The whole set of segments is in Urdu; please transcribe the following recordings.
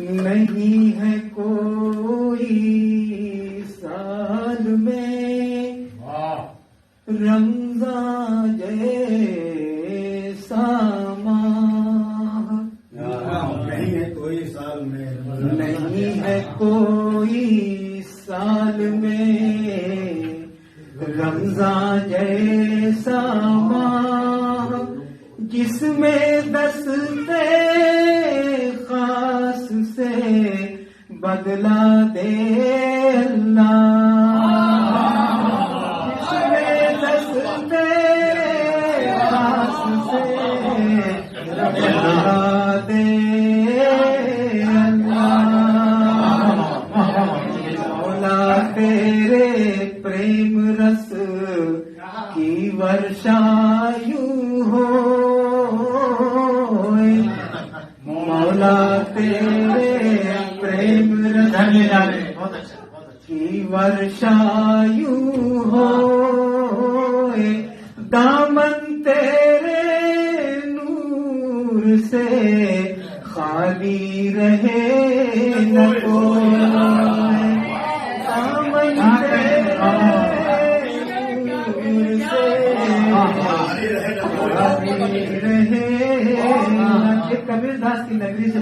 نہیں ہے کوئی سال میں رمضان جیسا ماہ، نہیں ہے کوئی سال میں، نہیں ہے کوئی سال میں رمضان جیسا ماہ، جس میں دستے خاص سے بدلا دے اللہ، جس میں دستے خاص سے بدلا دے اللہ، مولا تیرے پریم رس کی ورشا یوں ہو، مولا تیرے پریم رس کی ورشا یوں ہو، دامن تیرے نور سے خالی رہے نہ کوئی، دامن تیرے نور سے خالی رہے نہ، کبیر داس کی نگری سے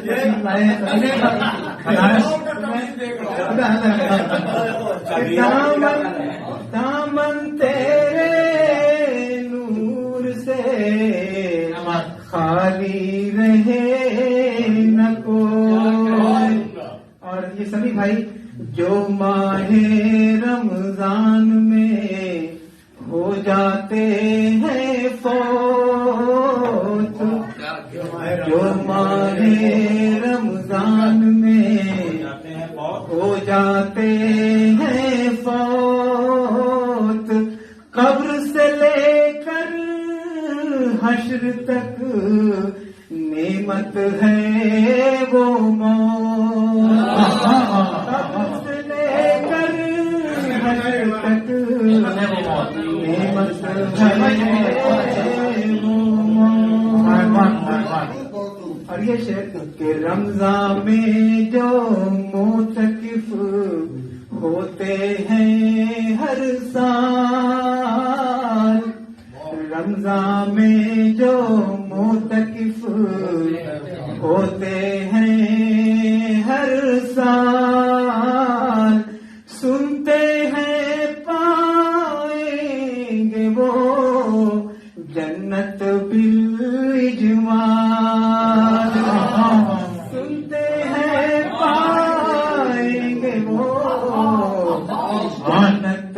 دامن تیرے نور سے خالی رہے نہ کوئی۔ اور یہ سبھی بھائی جو ماہ رمضان میں ہو جاتے ہیں فوت، جو ماہ رمضان میں ہو جاتے ہیں فوت، قبر سے لے کر حشر تک نعمت ہے وہ موت، قبر سے لے کر حشر تک نعمت ہے وہ موت۔ اور یہ شعر کہ رمضان میں جو معتکف ہوتے ہیں ہر سال، رمضان میں جو معتکف ہوتے ہیں ہر سال، سنتے ہیں پائیں گے وہ جنت بالاجمال، سنتے ہیں پائیں گے وہ جنت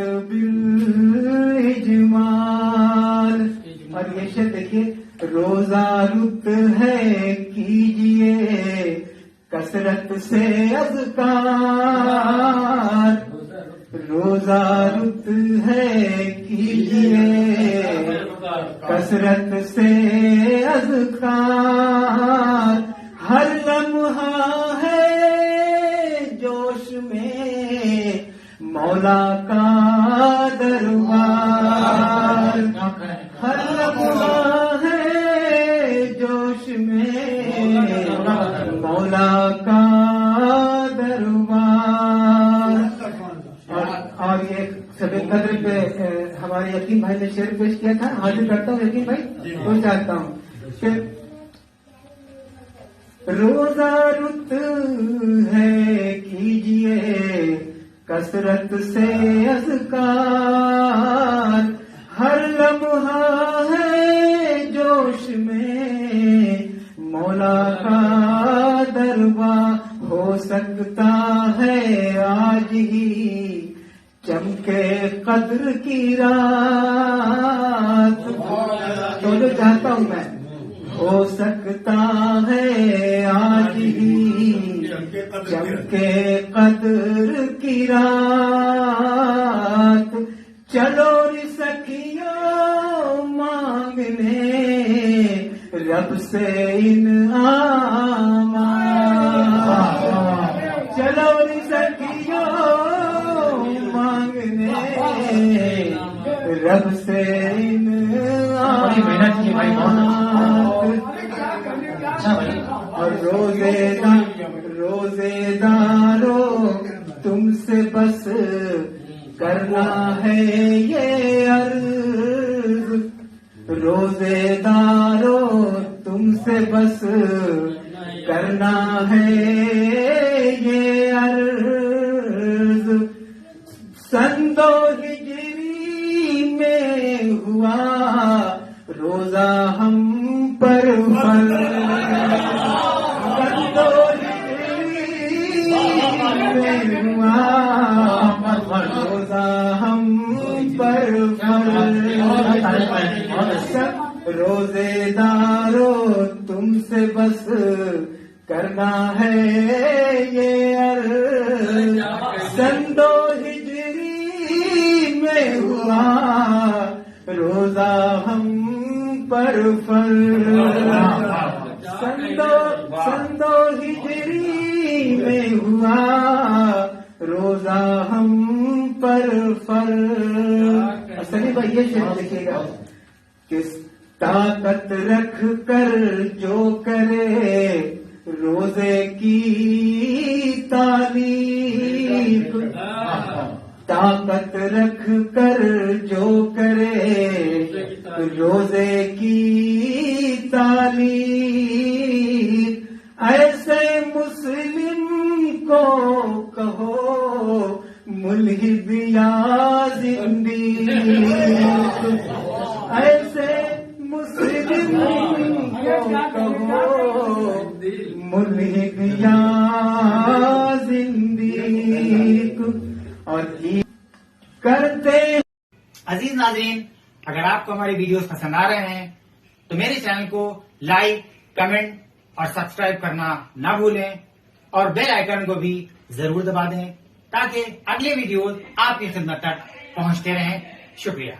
بالاجمال۔ اور یہ شعر دیکھیے، روزہ رت ہے کیجئے کثرت سے اذکار، روزہ رت ہے کیجئے کثرت سے اذکار، ہر لمحہ ہے جوش میں مولا کا دربار، ہر لمحہ ہے جوش میں مولا کا دربار۔ اور یہ سب قدر پہ ہمارے یقین بھائی نے شعر پیش کیا تھا، حاضر کرتا ہوں یقین بھائی تو چاہتا ہوں کہ روزہ رت ہے کیجئے کثرت سے اذکار، ہر لمحہ ہے جوش میں مولا کا دربار، ہو سکتا ہے آج ہی چمکے قدر کی رات، تو جو چاہتا ہوں میں، ہو سکتا ہے آج ہی چمکے قدر کی رات، چلو رسکیوں مانگنے رب سے انعامات، چلو رسکیوں مانگنے رب سے انعامات، اور روزے روزے دارو تم سے بس کرنا ہے یہ عرض، روزے دارو تم سے بس کرنا ہے یہ عرض، سن 2 ہجری میں ہوا روزہ ہم پر فرض، سن 2 ہجری میں ہوا روزہ ہم پر فرض، روزے دارو تم سے بس کرنا ہے یہ عرض، سن 2 ہجری میں ہوا روزہ ہم پر فرض، سن 2 ہجری میں ہوا روزہ ہم پر فرض۔ سنی بھائی یہ شعر دیکھیے گا، کس طاقت رکھ کر جو کرے روزے کی تعریف، طاقت رکھ کر جو کرے روزے کی تعریف، ایسے مسلم کو کہو ملحد یا زندیق، ایسے مسلم کو کہو ملحد یا زندیق، اور کرتے۔ عزیز ناظرین، اگر آپ کو ہماری ویڈیوز پسند آ رہے ہیں تو میرے چینل کو لائک، کمنٹ اور سبسکرائب کرنا نہ بھولیں، اور بیل آئیکن کو بھی ضرور دبا دیں تاکہ اگلے ویڈیوز آپ کی خدمت تک پہنچتے رہیں۔ شکریہ۔